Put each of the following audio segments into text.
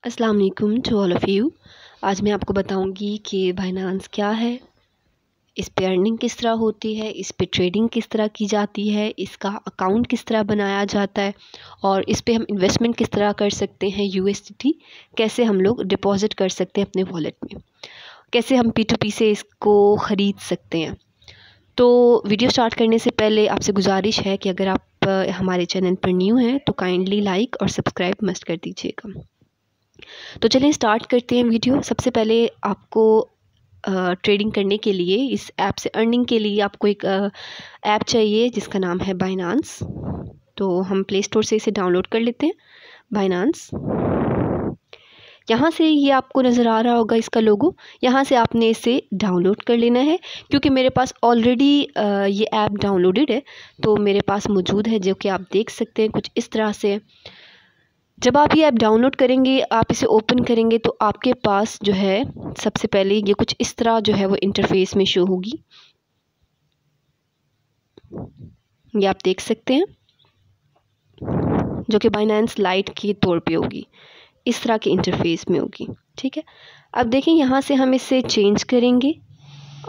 अस्सलाम वालेकुम to all of you. आज मैं आपको बताऊंगी कि बाइनेंस क्या है, इस पे अर्निंग किस तरह होती है, इस पे ट्रेडिंग किस तरह की जाती है, इसका अकाउंट किस तरह बनाया जाता है और इस पे हम इन्वेस्टमेंट किस तरह कर सकते हैं। USDT कैसे हम लोग डिपॉज़िट कर सकते हैं अपने वॉलेट में, कैसे हम P2P से इसको ख़रीद सकते हैं। तो वीडियो स्टार्ट करने से पहले आपसे गुजारिश है कि अगर आप हमारे चैनल पर न्यू हैं तो काइंडली लाइक और सब्सक्राइब मस्ट कर दीजिएगा। तो चलिए स्टार्ट करते हैं वीडियो। सबसे पहले आपको ट्रेडिंग करने के लिए, इस ऐप से अर्निंग के लिए आपको एक ऐप चाहिए जिसका नाम है बाइनेंस। तो हम प्ले स्टोर से इसे डाउनलोड कर लेते हैं, बाइनेंस। यहाँ से ये आपको नज़र आ रहा होगा इसका लोगो, यहाँ से आपने इसे डाउनलोड कर लेना है। क्योंकि मेरे पास ऑलरेडी ये ऐप डाउनलोडेड है तो मेरे पास मौजूद है, जो कि आप देख सकते हैं कुछ इस तरह से। जब आप ये ऐप डाउनलोड करेंगे, आप इसे ओपन करेंगे तो आपके पास जो है सबसे पहले ये कुछ इस तरह जो है वो इंटरफेस में शो होगी। ये आप देख सकते हैं, जो कि बाइनेंस लाइट के तौर पे होगी, इस तरह के इंटरफेस में होगी। ठीक है, अब देखें यहाँ से हम इसे चेंज करेंगे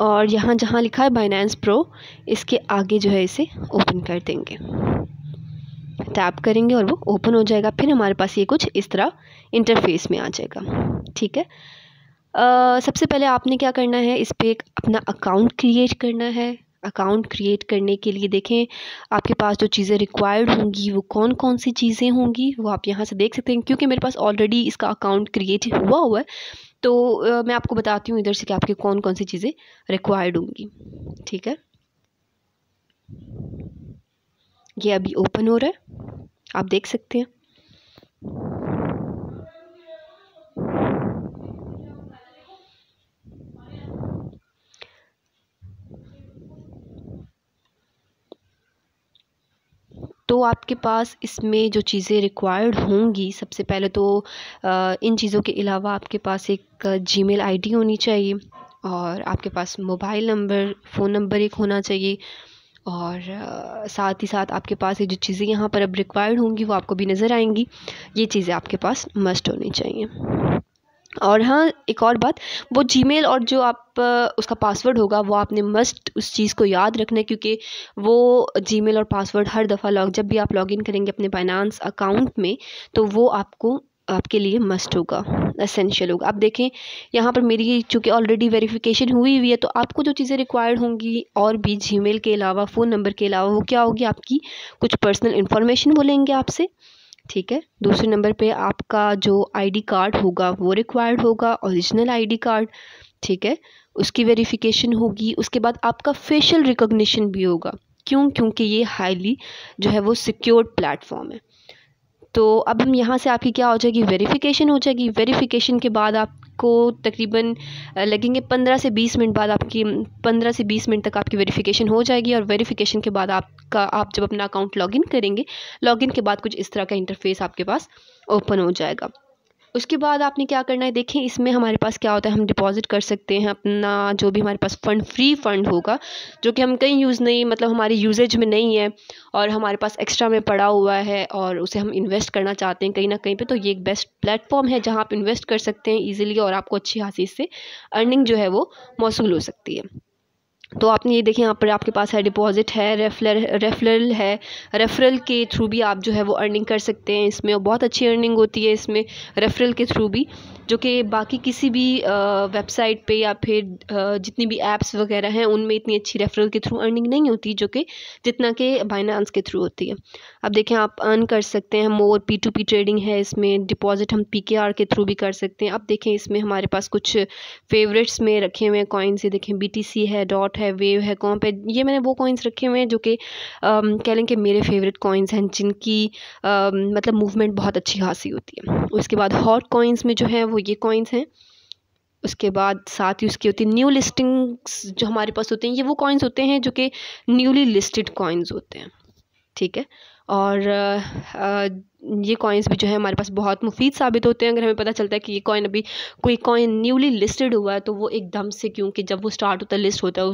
और यहाँ जहाँ लिखा है बाइनेंस प्रो, इसके आगे जो है इसे ओपन कर देंगे, टैप करेंगे और वो ओपन हो जाएगा। फिर हमारे पास ये कुछ इस तरह इंटरफेस में आ जाएगा। ठीक है, सबसे पहले आपने क्या करना है, इस पर एक अपना अकाउंट क्रिएट करना है। अकाउंट क्रिएट करने के लिए देखें आपके पास जो चीज़ें रिक्वायर्ड होंगी वो कौन कौन सी चीज़ें होंगी, वो आप यहाँ से देख सकते हैं। क्योंकि मेरे पास ऑलरेडी इसका अकाउंट क्रिएट हुआ है तो मैं आपको बताती हूँ इधर से कि आपके कौन कौन सी चीज़ें रिक्वायर्ड होंगी। ठीक है, ये अभी ओपन हो रहा है, आप देख सकते हैं। तो आपके पास इसमें जो चीज़ें रिक्वायर्ड होंगी, सबसे पहले तो इन चीज़ों के अलावा आपके पास एक जीमेल आईडी होनी चाहिए और आपके पास मोबाइल नंबर, फ़ोन नंबर एक होना चाहिए। और साथ ही साथ आपके पास ये जो चीज़ें यहाँ पर अब रिक्वायर्ड होंगी वो आपको भी नज़र आएंगी। ये चीज़ें आपके पास मस्ट होनी चाहिए। और हाँ, एक और बात, वो जीमेल और जो आप उसका पासवर्ड होगा वो आपने मस्ट उस चीज़ को याद रखना है। क्योंकि वो जीमेल और पासवर्ड हर दफ़ा जब भी आप लॉगिन करेंगे अपने बाइनेंस अकाउंट में तो वो आपके लिए मस्ट होगा, एसेंशियल होगा। आप देखें यहाँ पर मेरी चूँकि ऑलरेडी वेरिफिकेशन हुई हुई है तो आपको जो चीज़ें रिक्वायर्ड होंगी और भी जीमेल के अलावा, फ़ोन नंबर के अलावा, वो क्या होगी, आपकी कुछ पर्सनल इन्फॉर्मेशन वो लेंगे आपसे। ठीक है, दूसरे नंबर पे आपका जो आईडी कार्ड होगा वो रिक्वायर्ड होगा, ओरिजिनल आईडी कार्ड। ठीक है, उसकी वेरिफिकेशन होगी। उसके बाद आपका फेशियल रिकॉग्निशन भी होगा। क्योंकि ये हाईली जो है वो सिक्योर्ड प्लेटफॉर्म है। तो अब हम यहाँ से आपकी क्या हो जाएगी, वेरिफिकेशन हो जाएगी। वेरिफिकेशन के बाद आपको तकरीबन लगेंगे 15 से 20 मिनट बाद, आपकी 15 से 20 मिनट तक आपकी वेरिफिकेशन हो जाएगी। और वेरिफिकेशन के बाद आप जब अपना अकाउंट लॉगिन करेंगे, लॉगिन के बाद कुछ इस तरह का इंटरफेस आपके पास ओपन हो जाएगा। उसके बाद आपने क्या करना है, देखें इसमें हमारे पास क्या होता है, हम डिपॉजिट कर सकते हैं अपना जो भी हमारे पास फ़ंड, फ्री फ़ंड होगा जो कि हम कहीं यूज़ नहीं, मतलब हमारी यूजेज में नहीं है और हमारे पास एक्स्ट्रा में पड़ा हुआ है और उसे हम इन्वेस्ट करना चाहते हैं कहीं ना कहीं पे। तो ये एक बेस्ट प्लेटफॉर्म है जहाँ आप इन्वेस्ट कर सकते हैं ईजिली और आपको अच्छी खासी इससे अर्निंग जो है वो मौसूल हो सकती है। तो आपने ये देखें यहाँ पर आपके पास है डिपॉजिट है, रेफरल है। रेफरल के थ्रू भी आप जो है वो अर्निंग कर सकते हैं इसमें, और बहुत अच्छी अर्निंग होती है इसमें रेफरल के थ्रू भी, जो कि बाकी किसी भी वेबसाइट पे या फिर जितनी भी ऐप्स वगैरह हैं उनमें इतनी अच्छी रेफरल के थ्रू अर्निंग नहीं होती जो कि जितना कि बाइनेंस के थ्रू होती है। अब देखें आप अर्न कर सकते हैं मोर। P2P ट्रेडिंग है इसमें, डिपॉजिट हम PKR के थ्रू भी कर सकते हैं। अब देखें इसमें हमारे पास कुछ फेवरेट्स में रखे हुए हैं कॉइन्स। ये देखें BTC है, डॉट है, वेव है, कॉम्प है। ये मैंने वो कॉइन्स रखे हुए हैं जो कि कह लें कि मेरे फेवरेट कॉइन्स हैं, जिनकी मतलब मूवमेंट बहुत अच्छी खासी होती है। उसके बाद हॉट कॉइन्स में जो है वो ये कॉइन्स हैं। उसके बाद साथ ही उसकी होती है न्यू लिस्टिंग्स जो हमारे पास होते हैं। ये वो कॉइन्स होते हैं जो कि न्यूली लिस्टेड कॉइन्स होते हैं। ठीक है, और ये कॉइन्स भी जो है हमारे पास बहुत मुफीद साबित होते हैं। अगर हमें पता चलता है कि ये कॉइन अभी कोई कॉइन न्यूली लिस्टेड हुआ है तो वो एकदम से, क्योंकि जब वो स्टार्ट होता है, लिस्ट होता है,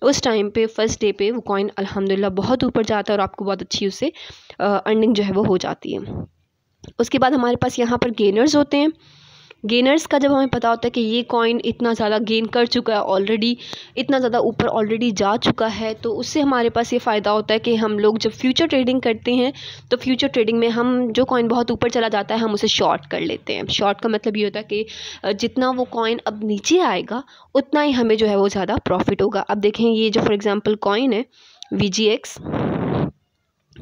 उस टाइम पे फर्स्ट डे पे वो कॉइन अल्हम्दुलिल्लाह बहुत ऊपर जाता है और आपको बहुत अच्छी उससे अर्निंग जो है वो हो जाती है। उसके बाद हमारे पास यहाँ पर गेनर्स होते हैं। गेनर्स का जब हमें पता होता है कि ये कॉइन इतना ज़्यादा गेन कर चुका है ऑलरेडी, इतना ज़्यादा ऊपर ऑलरेडी जा चुका है, तो उससे हमारे पास ये फ़ायदा होता है कि हम लोग जब फ्यूचर ट्रेडिंग करते हैं तो फ्यूचर ट्रेडिंग में हम जो कॉइन बहुत ऊपर चला जाता है हम उसे शॉर्ट कर लेते हैं। शॉर्ट का मतलब ये होता है कि जितना वो कॉइन अब नीचे आएगा उतना ही हमें जो है वो ज़्यादा प्रॉफिट होगा। अब देखें ये जो फॉर एग्ज़ाम्पल कॉइन है VGX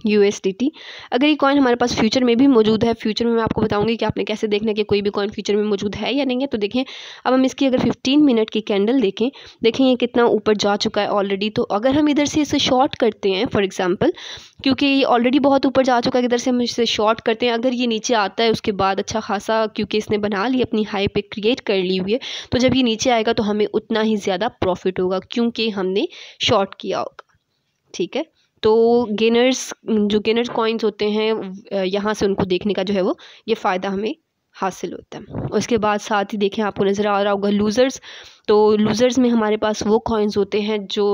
USDT, अगर ये कॉइन हमारे पास फ्यूचर में भी मौजूद है, फ्यूचर में मैं आपको बताऊंगी कि आपने कैसे देखना है कि कोई भी कॉइन फ्यूचर में मौजूद है या नहीं है। तो देखें अब हम इसकी अगर 15 मिनट की कैंडल देखें ये कितना ऊपर जा चुका है ऑलरेडी। तो अगर हम इधर से इसे शॉर्ट करते हैं फॉर एग्जांपल, क्योंकि ये ऑलरेडी बहुत ऊपर जा चुका है, इधर से हम इसे शॉर्ट करते हैं, अगर ये नीचे आता है उसके बाद अच्छा खासा, क्योंकि इसने बना ली अपनी हाई पे क्रिएट कर ली हुई है, तो जब ये नीचे आएगा तो हमें उतना ही ज़्यादा प्रॉफिट होगा क्योंकि हमने शॉर्ट किया होगा। ठीक है, तो जो गेनर्स कॉइन्स होते हैं यहाँ से उनको देखने का जो है वो ये फ़ायदा हमें हासिल होता है। उसके बाद साथ ही देखें आपको नज़र आ रहा होगा लूज़र्स। तो लूज़र्स में हमारे पास वो कॉइन्स होते हैं जो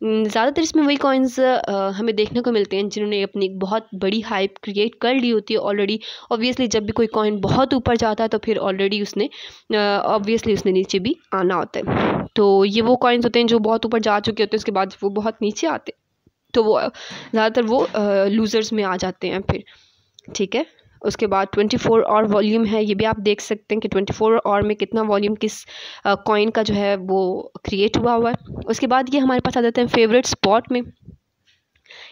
ज़्यादातर इसमें वही कॉइन्स हमें देखने को मिलते हैं जिन्होंने अपनी एक बहुत बड़ी हाइप क्रिएट कर ली होती है ऑलरेडी। ऑब्वियसली जब भी कोई कॉइन बहुत ऊपर जाता है तो फिर ऑलरेडी उसने ऑब्वियसली उसने नीचे भी आना होता है। तो ये वो कॉइन्स होते हैं जो बहुत ऊपर जा चुके होते हैं, उसके बाद वो बहुत नीचे आते हैं, तो वो ज़्यादातर वो लूज़र्स में आ जाते हैं फिर। ठीक है, उसके बाद 24 आवर वॉल्यूम है, ये भी आप देख सकते हैं कि 24 आवर में कितना वॉल्यूम किस कॉइन का जो है वो क्रिएट हुआ है। उसके बाद ये हमारे पास आ जाते हैं फेवरेट स्पॉट में।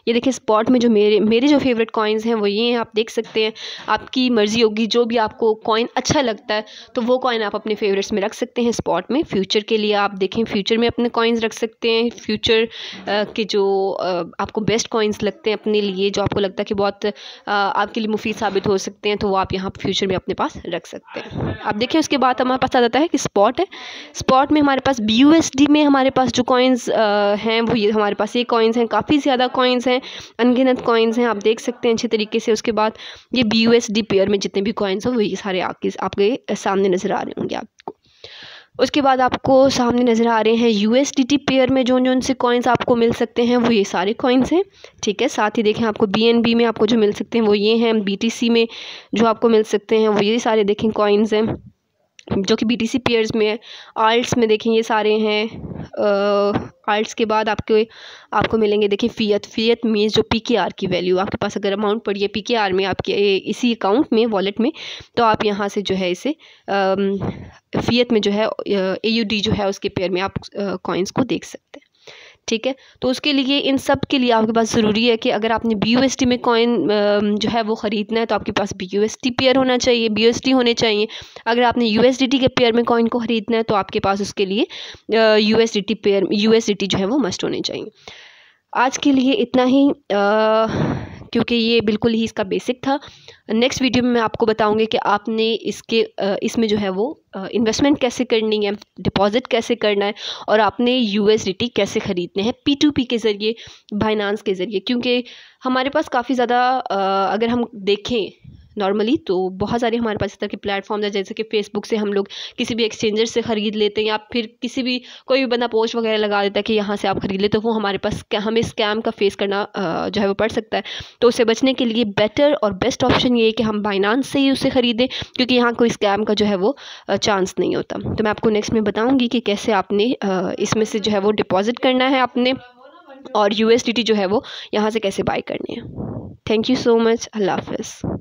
ये देखिए स्पॉट में जो मेरे जो फेवरेट कॉइन्स हैं वो ये हैं, आप देख सकते हैं। आपकी मर्ज़ी होगी, जो भी आपको कॉइन अच्छा लगता है तो वो कॉइन आप अपने फेवरेट्स में रख सकते हैं स्पॉट में। फ्यूचर के लिए आप देखें फ्यूचर में अपने कॉइन्स रख सकते हैं। फ्यूचर के जो आपको बेस्ट कॉइन्स लगते हैं अपने लिए, जो आपको लगता है कि बहुत आपके लिए मुफीद साबित हो सकते हैं, तो वो आप यहाँ फ्यूचर में अपने पास रख सकते हैं। आप देखिए उसके बाद हमारे पास आ जाता है कि स्पॉट है। स्पॉट में हमारे पास BUSD में हमारे पास जो कॉइन्स हैं वो ये हमारे पास ये कॉइन्स हैं, काफ़ी ज़्यादा कॉइन्स हैं, अनगिनत कॉइन्स हैं, आप देख सकते हैं अच्छे तरीके से। उसके बाद ये BUSD पेयर में जितने भी कॉइन्स हैं वो ये सारे आपके सामने नज़र आ रहे होंगे आपको। उसके बाद आपको सामने नज़र आ रहे हैं USDT पेयर में जो से कॉइन्स आपको मिल सकते हैं वो ये सारे कॉइन्स हैं। ठीक है, साथ ही देखें आपको BNB में आपको जो मिल सकते हैं वो ये हैं। BTC में जो आपको मिल सकते हैं वो ये सारे देखें कॉइन्स हैं जो कि BTC पेयर्स में है। आल्ट्स में देखें ये सारे हैं। आल्ट्स के बाद आपको मिलेंगे देखिए फ़ियत मीन्स जो PKR की वैल्यू आपके पास अगर अमाउंट पड़ी है PKR में आपके इसी अकाउंट में वॉलेट में, तो आप यहाँ से जो है इसे फ़ियत में जो है AUD जो है उसके पेयर में आप कॉइन्स को देख सकते हैं। ठीक है, तो उसके लिए इन सब के लिए आपके पास ज़रूरी है कि अगर आपने BUSD में कॉइन जो है वो ख़रीदना है तो आपके पास BUSD पेयर होना चाहिए, BUSD होने चाहिए। अगर आपने USDT के पेयर में कॉइन को ख़रीदना है तो आपके पास उसके लिए USDT जो है वो मस्ट होने चाहिए। आज के लिए इतना ही, क्योंकि ये बिल्कुल ही इसका बेसिक था। नेक्स्ट वीडियो में मैं आपको बताऊंगी कि आपने इसमें जो है वो इन्वेस्टमेंट कैसे करनी है, डिपॉजिट कैसे करना है, और आपने USDT कैसे ख़रीदने हैं P2P के ज़रिए, बाइनांस के ज़रिए। क्योंकि हमारे पास काफ़ी ज़्यादा अगर हम देखें नॉर्मली तो बहुत सारे हमारे पास इस तरह के प्लेटफॉर्म्स हैं, जैसे कि फेसबुक से हम लोग किसी भी एक्सचेंजर से ख़रीद लेते हैं, या फिर कोई भी बंदा पोस्ट वगैरह लगा देता है कि यहाँ से आप ख़रीद लेते, तो वो हमारे पास हमें स्कैम का फेस करना जो है वो पड़ सकता है। तो उससे बचने के लिए बेटर और बेस्ट ऑप्शन ये है कि हम बाइनांस से ही उसे ख़रीदें, क्योंकि यहाँ कोई स्कैम का जो है वो चांस नहीं होता। तो मैं आपको नेक्स्ट में बताऊँगी कि कैसे आपने इसमें से जो है वो डिपॉजिट करना है आपने, और USDT जो है वो यहाँ से कैसे बाय करनी है। Thank you so much. अल्लाह हाफ़िज़।